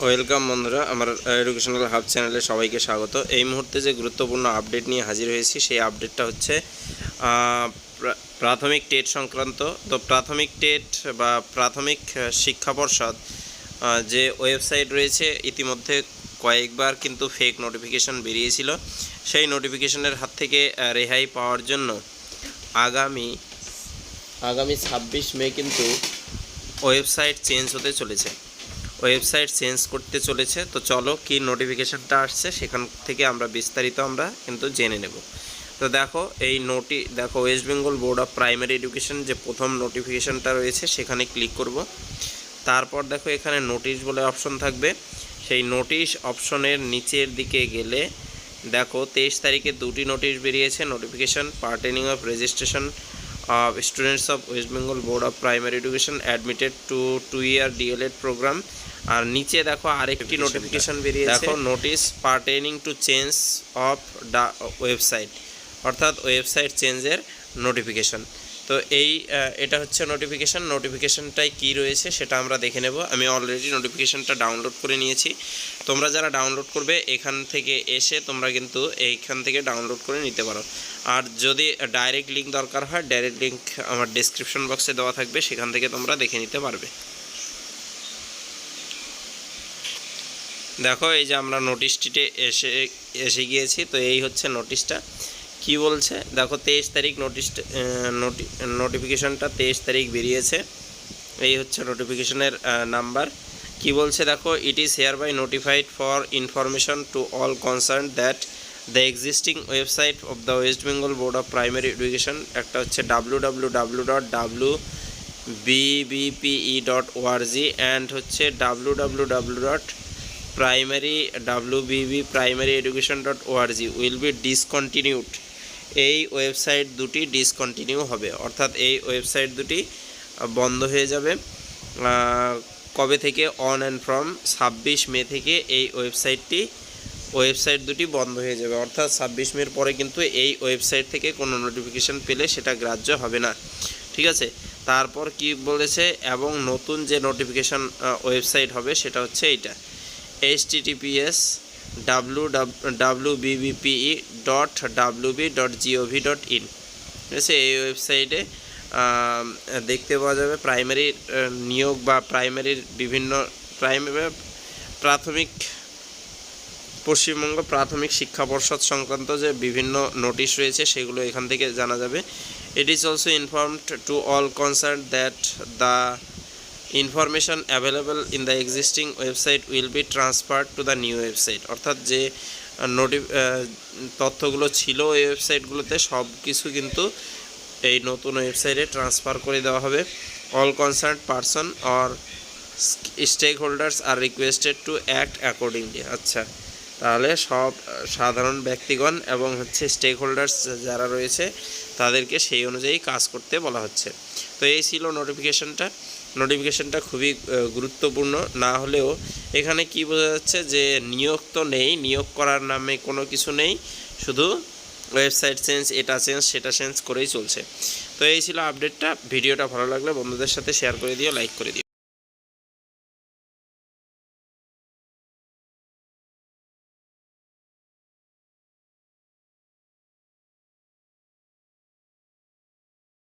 Welcome বন্ধুরা, আমার educational hub চ্যানেলে সবাইকে স্বাগত। এই মুহূর্তে যে গুরুত্বপূর্ণ আপডেট নিয়ে হাজির হয়েছি সেই আপডেটটা হচ্ছে প্রাথমিক টেট সংক্রান্ত। তো প্রাথমিক টেট বা প্রাথমিক শিক্ষা পর্ষদ যে ওয়েবসাইট রয়েছে, ইতিমধ্যে কয়েকবার কিন্তু ফেক নোটিফিকেশান বেরিয়েছিল। সেই নোটিফিকেশানের হাত থেকে রেহাই পাওয়ার জন্য আগামী 26 মে কিন্তু ওয়েবসাইট চেঞ্জ হতে চলেছে, ওয়েবসাইট চেঞ্জ করতে চলেছে। তো চলো কি নোটিফিকেশানটা আসছে সেখান থেকে আমরা বিস্তারিত কিন্তু জেনে নেব। তো দেখো দেখো West Bengal board of primary education যে প্রথম নোটিফিকেশানটা রয়েছে সেখানে ক্লিক করব। তারপর দেখো এখানে নোটিশ বলে অপশন থাকবে। সেই নোটিশ অপশনের নিচের দিকে গেলে দেখো 23 তারিখে দুটি নোটিশ বেরিয়েছে। Notification pertaining of registration of students of West Bengal Board of Primary Education admitted to 2-year DLED program। আর নিচে দেখো আরেকটি নোটিফিকেশান বেরিয়েছে, দেখো notice pertaining to change of website, অর্থাৎ ওয়েবসাইট চেঞ্জের নোটিফিকেশান। তো এটা হচ্ছে নোটিফিকেশানটায় কী রয়েছে সেটা আমরা দেখে নেব। আমি অলরেডি নোটিফিকেশানটা ডাউনলোড করে নিয়েছি। তোমরা যারা ডাউনলোড করবে এখান থেকে এসে তোমরা কিন্তু এইখান থেকে ডাউনলোড করে নিতে পারো। আর যদি ডাইরেক্ট লিঙ্ক দরকার হয়, ডাইরেক্ট লিঙ্ক আমার ডেসক্রিপশন বক্সে দেওয়া থাকবে, সেখান থেকে তোমরা দেখে নিতে পারবে। দেখো এই যে আমরা নোটিশটিতে এসে গিয়েছি। তো এই হচ্ছে নোটিশটা। কি বলছে দেখো 23 তারিখ নোটিফিকেশানটা 23 তারিখ বেরিয়েছে। এই হচ্ছে নোটিফিকেশানের নাম্বার। কি বলছে দেখো, it is hereby notified for information to all concern that the existing website of the West Bengal board of primary education, একটা হচ্ছে www.wbpe.org অ্যান্ড হচ্ছে www.wbbeprimaryeducation.org উইল বি ডিসকন্টিনিউড। এই ওয়েবসাইট দুটি ডিসকন্টিনিউ হবে, অর্থাৎ এই ওয়েবসাইট দুটি বন্ধ হয়ে যাবে। কবে থেকে? অন অ্যান্ড ফ্রম 26 মে থেকে এই ওয়েবসাইট দুটি বন্ধ হয়ে যাবে, অর্থাৎ 26 মের পরে কিন্তু এই ওয়েবসাইট থেকে কোনো নোটিফিকেশান পেলে সেটা গ্রাহ্য হবে না। ঠিক আছে, তারপর কি বলেছে, এবং নতুন যে নোটিফিকেশান ওয়েবসাইট হবে সেটা হচ্ছে এইটা https://wbbe.wb.gov.in। ঠিক আছে, এই ওয়েবসাইটে দেখতে পাওয়া যাবে প্রাইমারি নিয়োগ বা প্রাইমারির বিভিন্ন প্রাথমিক পশ্চিমবঙ্গ প্রাথমিক শিক্ষা পর্ষদ সংক্রান্ত যে বিভিন্ন নোটিশ রয়েছে সেগুলো এখান থেকে জানা যাবে। It is also informed two all concern that the information available in the existing website will be transferred to the new website, অর্থাৎ যে তথ্যগুলো ছিল এই ওয়েবসাইটগুলোতে সব কিছু কিন্তু এই নতুন ওয়েবসাইটে ট্রান্সফার করে দেওয়া হবে। All concern person or stakeholders are requested to act accordingly. আচ্ছা, তাহলে সব সাধারণ ব্যক্তিগণ এবং হচ্ছে স্টেক হোল্ডার্স যারা রয়েছে তাদেরকে সেই অনুযায়ী কাজ করতে বলা হচ্ছে। তো এই ছিল নোটিফিকেশানটা খুবই গুরুত্বপূর্ণ। না হলেও এখানে কি বোঝা যাচ্ছে যে নিয়োগ তো নেই, নিয়োগ করার নামে কোনো কিছু নেই, শুধু ওয়েবসাইট চেঞ্জ, এটা চেঞ্জ সেটা চেঞ্জ করেই চলছে। তো এই ছিল আপডেটটা। ভিডিওটা ভালো লাগলে বন্ধুদের সাথে শেয়ার করে দিও, লাইক করে দিও।